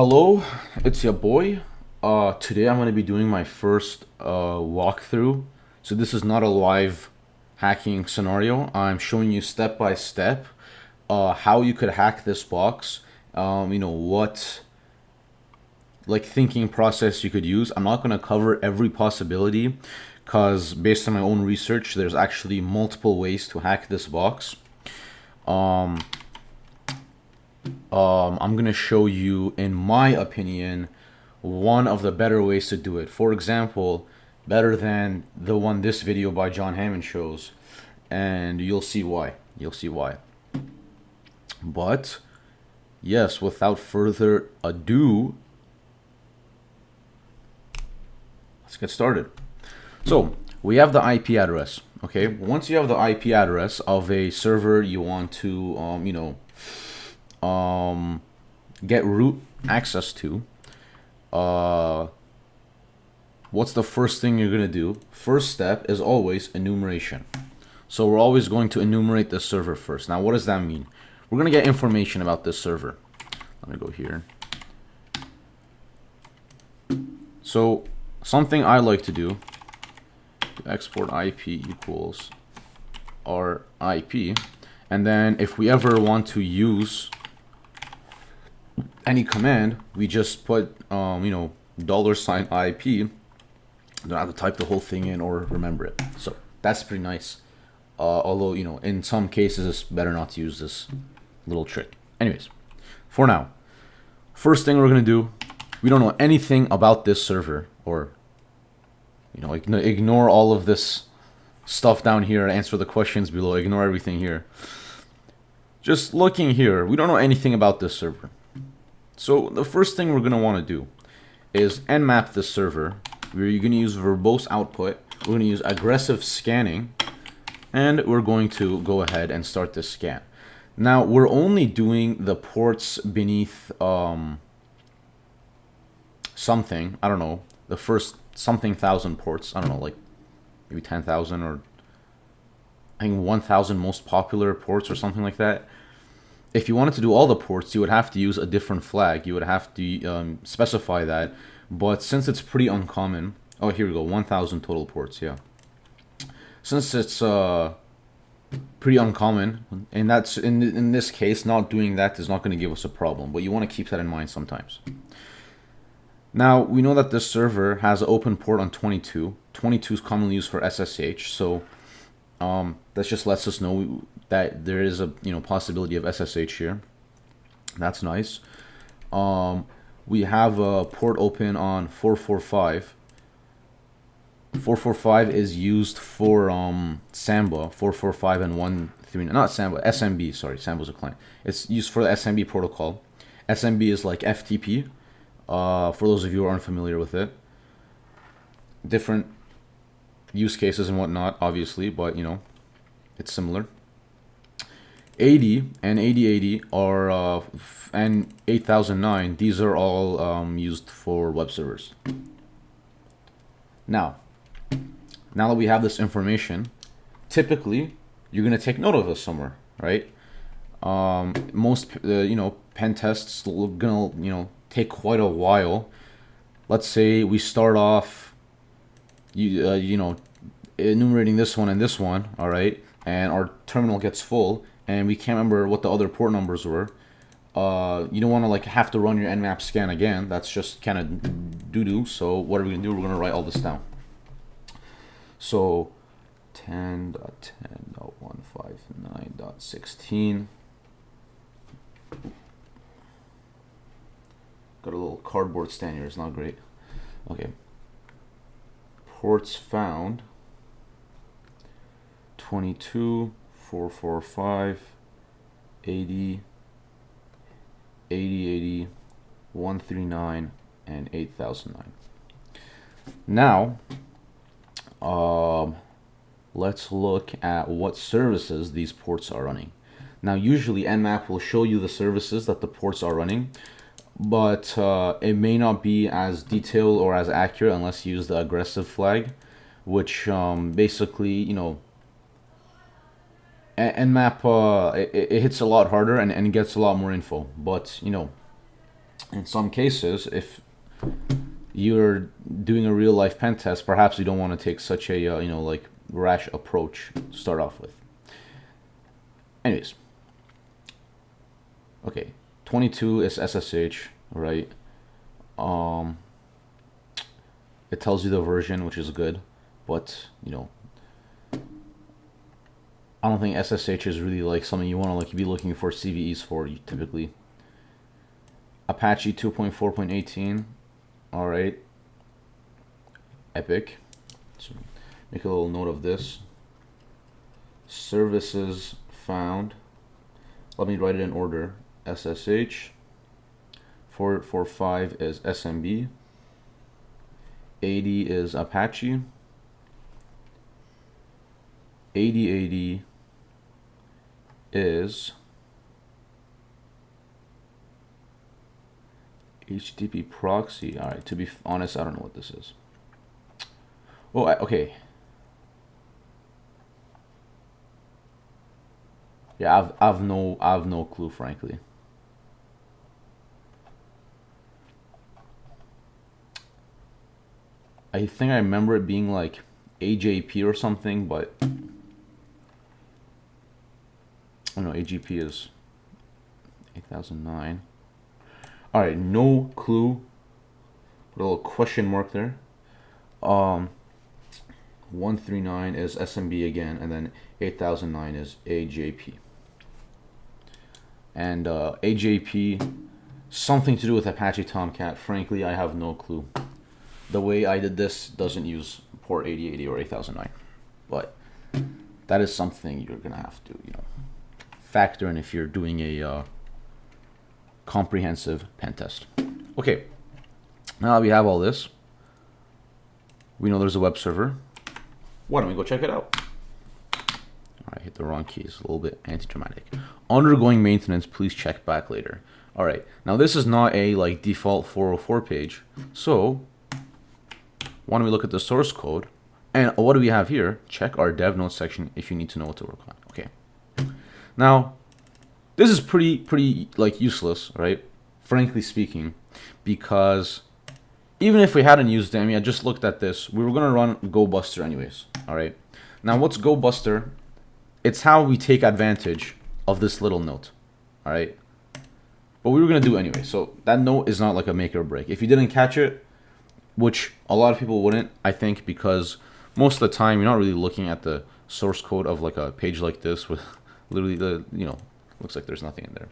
Hello, it's your boy. Today I'm going to be doing my first walkthrough. So this is not a live hacking scenario. I'm showing you step by step how you could hack this box. What like thinking process you could use. I'm not going to cover every possibility because based on my own research, there's actually multiple ways to hack this box. I'm gonna show you, in my opinion, one of the better ways to do it. For example, better than the one this video by John Hammond shows, and you'll see why. You'll see why. But yes, without further ado, let's get started. So we have the IP address. Okay, once you have the IP address of a server you want to, get root access to, what's the first thing you're gonna do? First step is always enumeration. So we're always going to enumerate the server first. Now what does that mean? We're gonna get information about this server. Let me go here. So something I like to do, export IP equals our IP, and then if we ever want to use any command, we just put $IP. Don't have to type the whole thing in or remember it. So that's pretty nice. Although in some cases it's better not to use this little trick. Anyways, for now, first thing we're gonna do, we don't know anything about this server, or ignore all of this stuff down here, answer the questions below, ignore everything here. Just looking here, we don't know anything about this server. So the first thing we're going to want to do is nmap this server. We're going to use verbose output. We're going to use aggressive scanning, and we're going to go ahead and start this scan. Now we're only doing the ports beneath something, I don't know, the first something thousand ports, I don't know, like maybe 10,000 or I think 1,000 most popular ports or something like that. If you wanted to do all the ports, you would have to use a different flag. You would have to specify that. But since it's pretty uncommon, oh, here we go, 1,000 total ports, yeah. Since it's pretty uncommon, and that's in this case, not doing that is not going to give us a problem. But you want to keep that in mind sometimes. Now, we know that this server has an open port on 22. 22 is commonly used for SSH, so that just lets us know that there is a possibility of SSH here. That's nice. We have a port open on 445. 445 is used for Samba. 445 and 13, not Samba, SMB. Sorry, Samba's a client. It's used for the SMB protocol. SMB is like FTP. For those of you who aren't familiar with it, different use cases and whatnot, obviously, but it's similar. 80 and 8080 are and 8009. These are all used for web servers. Now that we have this information, typically you're gonna take note of this somewhere, right? Most pen tests are gonna take quite a while. Let's say we start off enumerating this one and this one, all right, and our terminal gets full and we can't remember what the other port numbers were. You don't want to have to run your nmap scan again. That's just kind of doo-doo. So what are we gonna do? We're gonna write all this down. So 10.10.159.16. Got a little cardboard stand here. It's not great. Okay. Ports found 22, 445, 80, 8080, 139, and 8009. Now, let's look at what services these ports are running. Now, usually Nmap will show you the services that the ports are running, but it may not be as detailed or as accurate unless you use the aggressive flag, which basically, Nmap it hits a lot harder and gets a lot more info. But In some cases, if you're doing a real life pen test, perhaps you don't want to take such a like rash approach to start off with. Anyways, okay, 22 is SSH, right? It tells you the version, which is good, but I don't think SSH is really like something you want to like be looking for CVEs for typically. Apache 2.4.18, all right, epic. So make a little note of this. Services found. Let me write it in order. SSH. 445 is SMB. 80 is Apache. 8080 is HTTP proxy. All right, to be honest, I don't know what this is. Oh, okay. Yeah, I've no clue, frankly. I think I remember it being like AJP or something, but oh no, AGP is 8009. All right, no clue. Put a little question mark there. 139 is SMB again, and then 8009 is AJP. And AJP, something to do with Apache Tomcat. Frankly, I have no clue. The way I did this doesn't use port 8080 or 8009, but that is something you're gonna have to factor in if you're doing a comprehensive pen test. Okay, now that we have all this, we know there's a web server. Why don't we go check it out? All right, hit the wrong keys, a little bit anti-dramatic. Undergoing maintenance, please check back later. All right, now this is not a like default 404 page, so why don't we look at the source code? And what do we have here? Check our dev notes section if you need to know what to work on. Okay. Now, this is pretty like useless, right? Frankly speaking, because even if we hadn't used them, I just looked at this, we were gonna run GoBuster anyways. All right. Now, what's GoBuster? It's how we take advantage of this little note. All right. But we were gonna do anyway. So that note is not like a make or break. If you didn't catch it, which a lot of people wouldn't, I think, because most of the time you're not really looking at the source code of like a page like this with literally the looks like there's nothing in there.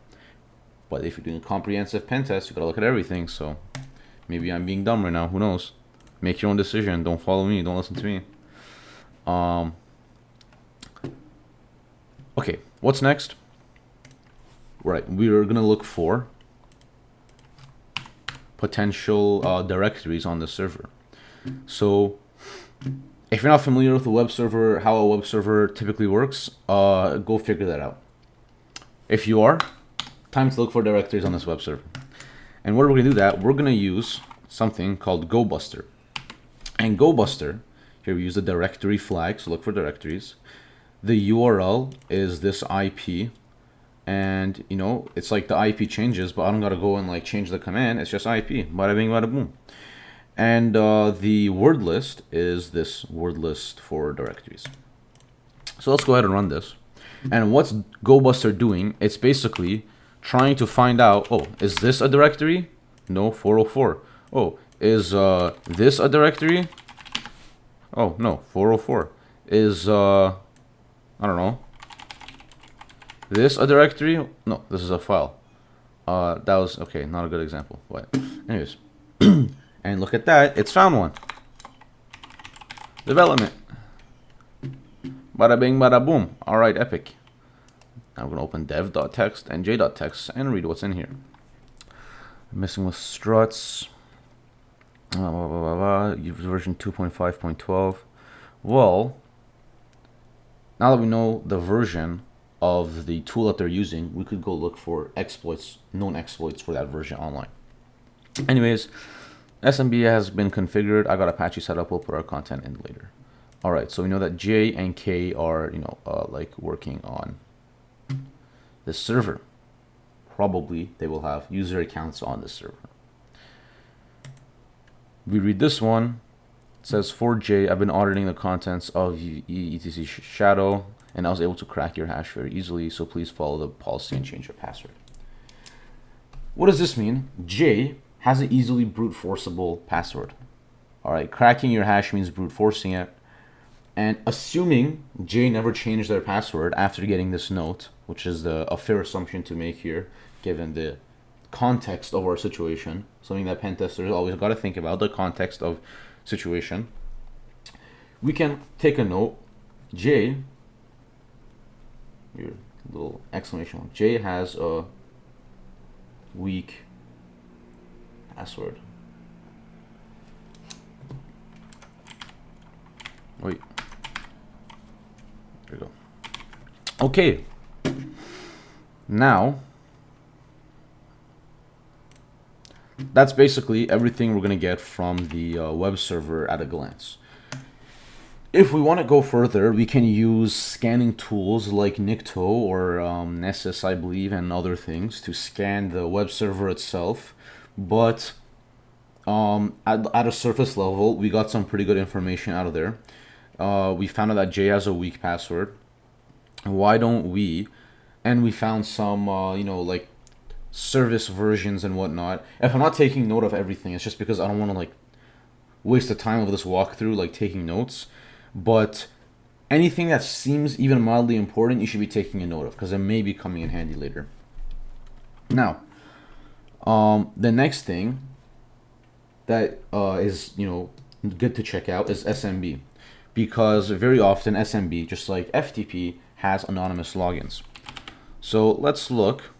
But if you're doing a comprehensive pen test, you gotta look at everything. So maybe I'm being dumb right now. Who knows? Make your own decision. Don't follow me. Don't listen to me. Okay, what's next? Right, we're gonna look for potential directories on the server. So if you're not familiar with a web server, how a web server typically works, go figure that out. If you are, time to look for directories on this web server. And what we're gonna do that, we're gonna use something called GoBuster. And GoBuster, here we use the directory flag, so look for directories. The URL is this IP, and it's like the IP changes, but I don't gotta go and like change the command. It's just IP. Bada bing, bada boom. And the word list is this word list for directories. So let's go ahead and run this. And what's GoBuster doing? It's basically trying to find out, oh, is this a directory? No, 404. Oh, is this a directory? Oh, no, 404. Is, I don't know, this a directory? No, this is a file. That was, okay, not a good example, but anyways. And look at that, it's found one. Development. Bada bing, bada boom. All right, epic. Now we're gonna open dev.txt and j.txt and read what's in here. I'm messing with struts. Version 2.5.12. Well, now that we know the version of the tool that they're using, we could go look for exploits, known exploits for that version online. Anyways, SMB has been configured. I got Apache set up. We'll put our content in later. All right, so we know that J and K are, like working on this server. probably they will have user accounts on this server. We read this one. It says, for J, I've been auditing the contents of etc shadow, and I was able to crack your hash very easily, so please follow the policy and change your password. What does this mean? J has an easily brute forceable password. All right, cracking your hash means brute forcing it. And assuming J never changed their password after getting this note, which is a fair assumption to make here, given the context of our situation, something that pen testers always got to think about, the context of situation, we can take a note. J, your little exclamation mark, J has a weak password. Wait. There we go. Okay. Now, that's basically everything we're going to get from the web server at a glance. If we want to go further, we can use scanning tools like Nikto or Nessus, I believe, and other things to scan the web server itself. But at a surface level, we got some pretty good information out of there. We found out that J has a weak password. Why don't we? And we found some, like service versions and whatnot. If I'm not taking note of everything, it's just because I don't want to like waste the time of this walkthrough, like taking notes. But anything that seems even mildly important, you should be taking a note of, because it may be coming in handy later. Now, the next thing that is good to check out is SMB, because very often SMB, just like FTP, has anonymous logins. So let's look.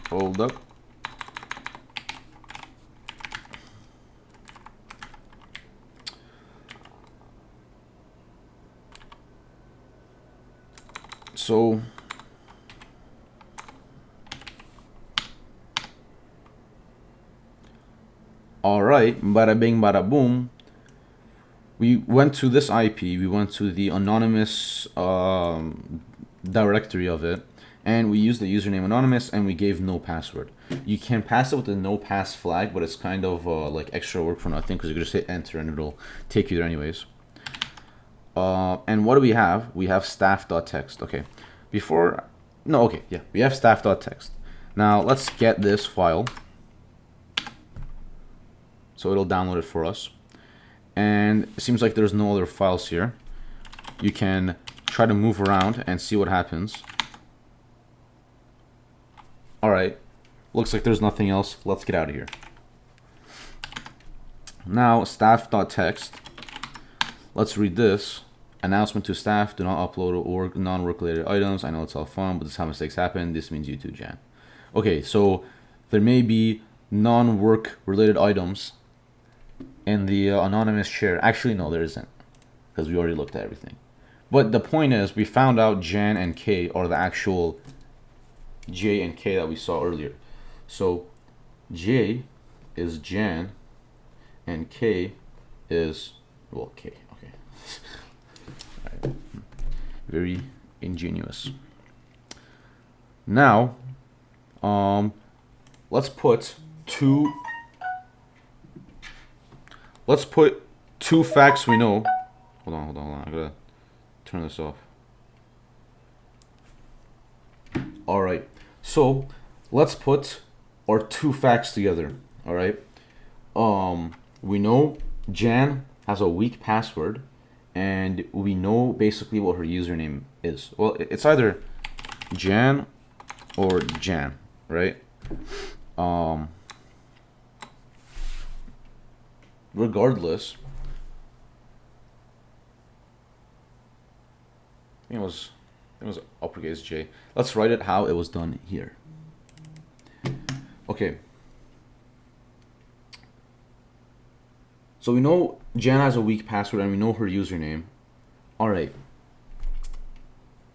Hold up. So all right, bada bing, bada boom. We went to this IP, we went to the anonymous directory of it, and we used the username anonymous, and we gave no password. You can pass it with the no pass flag, but it's kind of like extra work for nothing, because you can just hit enter and it'll take you there anyways. And what do we have? We have staff.txt. Okay, we have staff.txt. Now let's get this file. So it'll download it for us. And it seems like there's no other files here. You can try to move around and see what happens. All right, looks like there's nothing else. Let's get out of here. Now, staff.txt. Let's read this. Announcement to staff, do not upload or non-work related items. I know it's all fun, but this is how mistakes happen. This means you too, Jan. Okay, so there may be non-work related items in the anonymous share. Actually, no, there isn't, because we already looked at everything. But the point is, we found out Jan and K are the actual J and K that we saw earlier. So J is Jan and K is, well, K, okay. Right. Very ingenious. Now, let's put two facts we know. Hold on. I gotta turn this off. All right. So let's put our two facts together. All right. We know Jan has a weak password, and we know basically what her username is. Well, it's either Jan or Jan, right? Regardless, I think it was uppercase J. Let's write it how it was done here. Okay. So we know Jan has a weak password and we know her username. All right.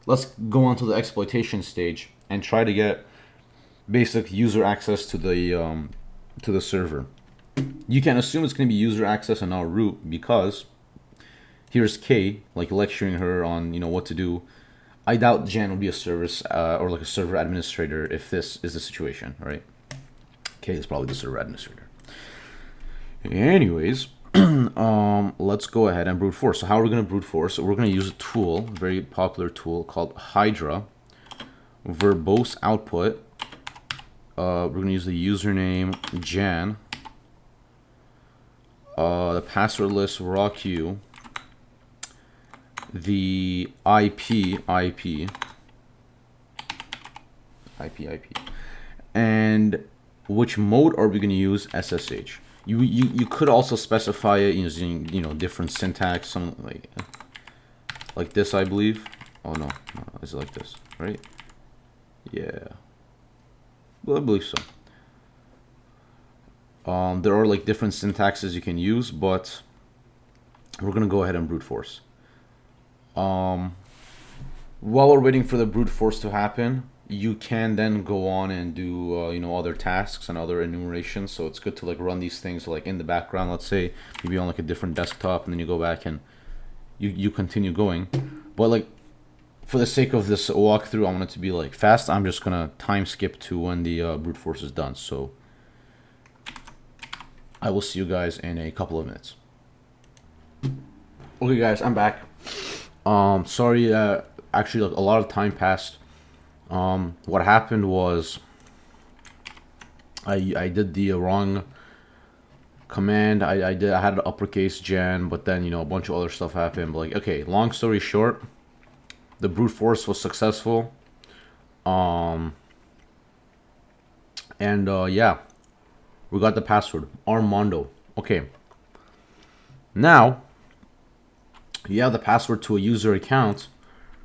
Let's go on to the exploitation stage and try to get basic user access to the server. You can assume it's going to be user access and not root, because here's K, like lecturing her on what to do. I doubt Jan will be a service or like a server administrator if this is the situation, right? Kay is probably the server administrator. Anyways, let's go ahead and brute force. So how are we going to brute force? So we're going to use a tool, a very popular tool called Hydra. Verbose output. We're going to use the username Jan. The password list raw queue. The IP, and which mode are we going to use? SSH. You could also specify it using different syntax, some like this, I believe. Oh no, is it like this, right? Yeah, well, I believe so. There are like different syntaxes you can use, but we're gonna go ahead and brute force. While we're waiting for the brute force to happen, you can then go on and do other tasks and other enumerations. So it's good to like run these things like in the background. Let's say maybe on like a different desktop, and then you go back and you continue going. But like for the sake of this walkthrough, I want it to be like fast. I'm just gonna time skip to when the brute force is done. So I will see you guys in a couple of minutes. Okay, guys, I'm back. Sorry, actually, like, a lot of time passed. What happened was I did the wrong command. I had an uppercase Jan, but then a bunch of other stuff happened. But like, okay, long story short, the brute force was successful. Yeah, we got the password Armando. Okay, now you have the password to a user account.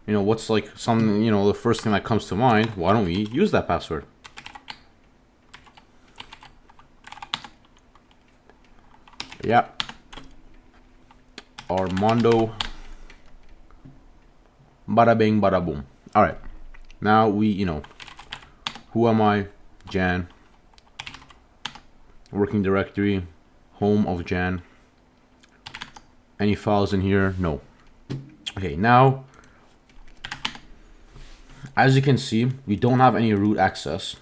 What's like something, the first thing that comes to mind? Why don't we use that password? Yeah. Armando. Bada bing, bada boom. All right. Now we, who am I? Jan. Working directory. Home of Jan. Any files in here? No. Okay, now, as you can see, we don't have any root access.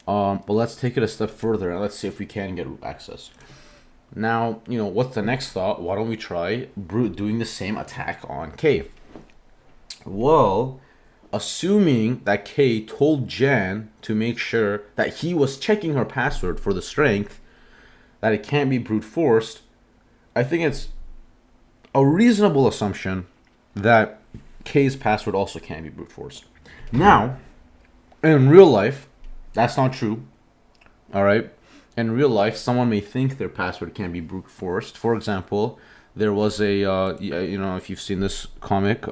But let's take it a step further and let's see if we can get root access. Now, what's the next thought? Why don't we try doing the same attack on K? Well, assuming that K told Jan to make sure that he was checking her password for the strength, that it can't be brute forced, I think it's a reasonable assumption that K's password also can't be brute forced. Now, in real life, that's not true. All right. In real life, someone may think their password can be brute forced. For example, there was a, if you've seen this comic,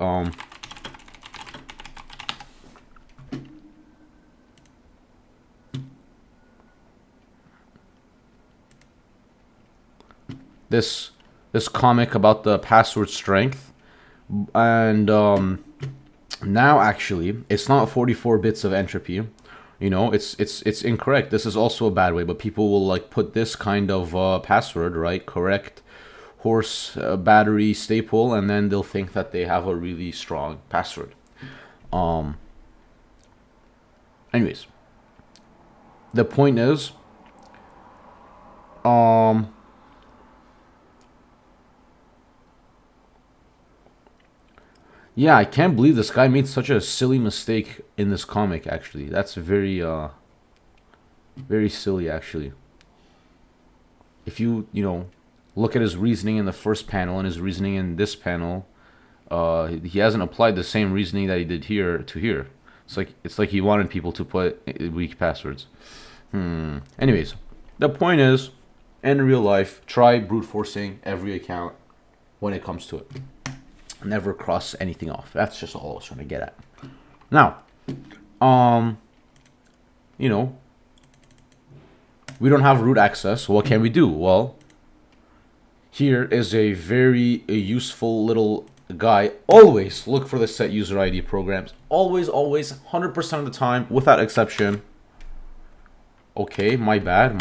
this comic about the password strength, and now actually it's not 44 bits of entropy. It's incorrect. This is also a bad way, but people will like put this kind of password, right? Correct horse battery staple, and then they'll think that they have a really strong password. Anyways, the point is, yeah, I can't believe this guy made such a silly mistake in this comic, actually. That's very, very silly, actually. If you, look at his reasoning in the first panel and his reasoning in this panel, he hasn't applied the same reasoning that he did here to here. It's like he wanted people to put weak passwords. Anyways, the point is, in real life, try brute forcing every account when it comes to it. Never cross anything off. That's just all I was trying to get at. Now, we don't have root access. What can we do? Well, here is a very useful little guy. Always look for the set user ID programs. Always, 100% of the time, without exception. Okay, my bad.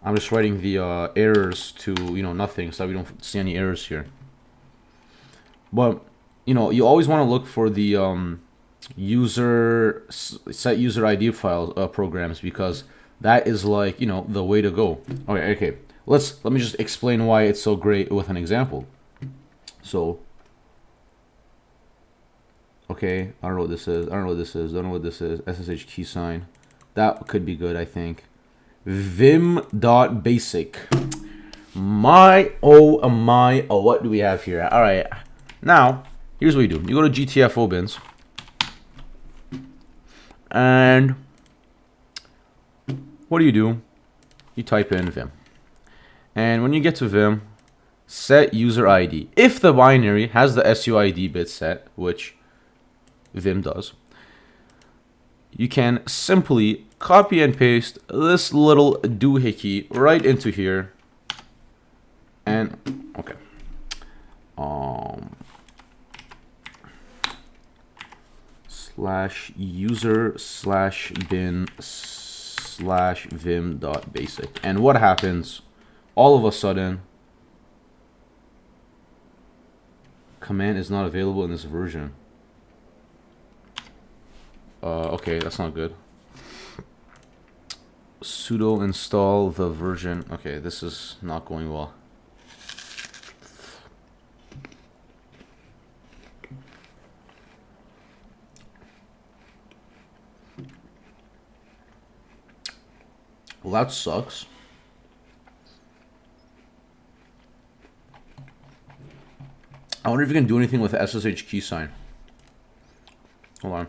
I'm just writing the errors to, nothing, so that we don't see any errors here. But, you always want to look for the set user ID file programs, because that is like, the way to go. Okay. Let me just explain why it's so great with an example. So, okay, I don't know what this is. Don't know what this is. SSH key sign. That could be good, I think. vim.basic. What do we have here? All right. Now, here's what you do. You go to GTFO bins. And what do? You type in vim. And when you get to vim, set user ID. If the binary has the SUID bit set, which vim does, you can simply copy and paste this little doohickey right into here. And okay. /user/bin/vim.basic. And what happens? All of a sudden, command is not available in this version. Okay, that's not good. Sudo install the version. Okay, this is not going well. Well, that sucks. I wonder if you can do anything with the SSH key sign. Hold on.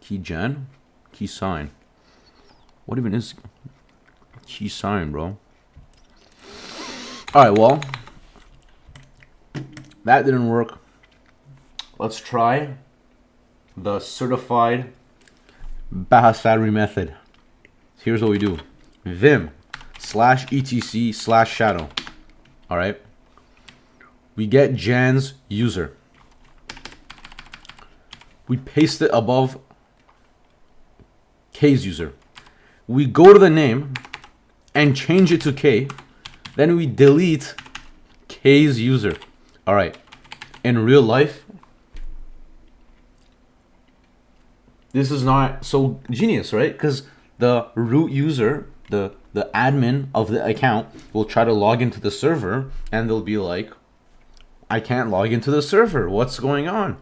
Key gen? Key sign. What even is key sign, bro? Alright, well. That didn't work. Let's try the certified Bahasari method. Here's what we do. vim/etc/shadow. All right. We get Jan's user. We paste it above K's user. We go to the name and change it to K. Then we delete K's user. All right. In real life, this is not so genius, right? Because the root user, the admin of the account, will try to log into the server, and they'll be like, I can't log into the server. What's going on?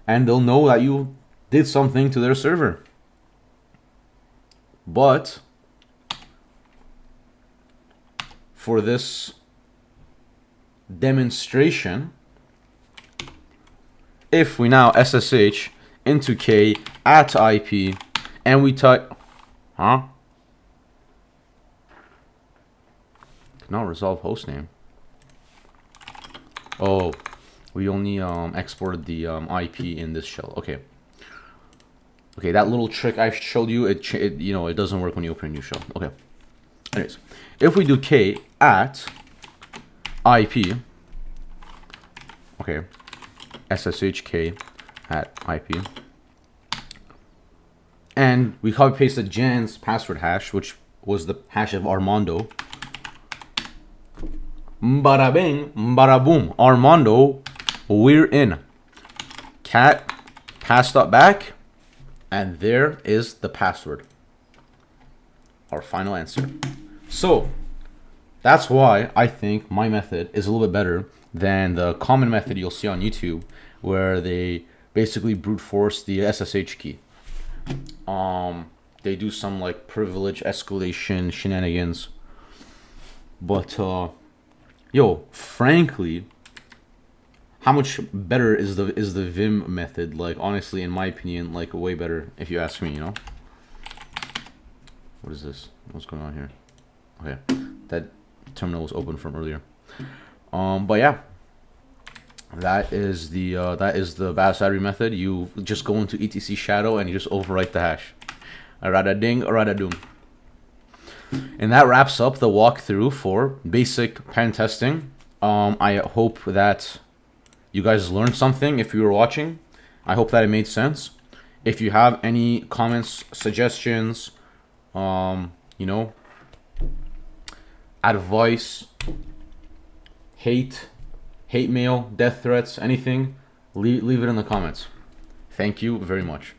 And they'll know that you did something to their server. But for this demonstration, if we now SSH into K at IP, and we type, cannot resolve hostname. Oh, we only exported the IP in this shell. Okay. Okay, that little trick I showed you, it doesn't work when you open a new shell. Okay. Anyways, if we do K at IP, okay, SSHK at IP, and we copy pasted Jan's password hash, which was the hash of Armando. Bada bing, bada boom, Armando, we're in. Cat pass.back, and there is the password. Our final answer. So that's why I think my method is a little bit better than the common method you'll see on YouTube, where they basically brute force the SSH key. They do some like privilege escalation shenanigans. But yo, frankly, how much better is the Vim method? Like, honestly, in my opinion, like way better, if you ask me, you know. What is this? What's going on here? Okay, that terminal was open from earlier. But yeah, that is the Bahasari method. You just go into etc shadow and you just overwrite the hash. Arada ding, arada doom. And that wraps up the walkthrough for basic pen testing. I hope that you guys learned something if you were watching. I hope that it made sense. If you have any comments, suggestions, you know, advice, hate mail, death threats, anything, leave it in the comments. Thank you very much.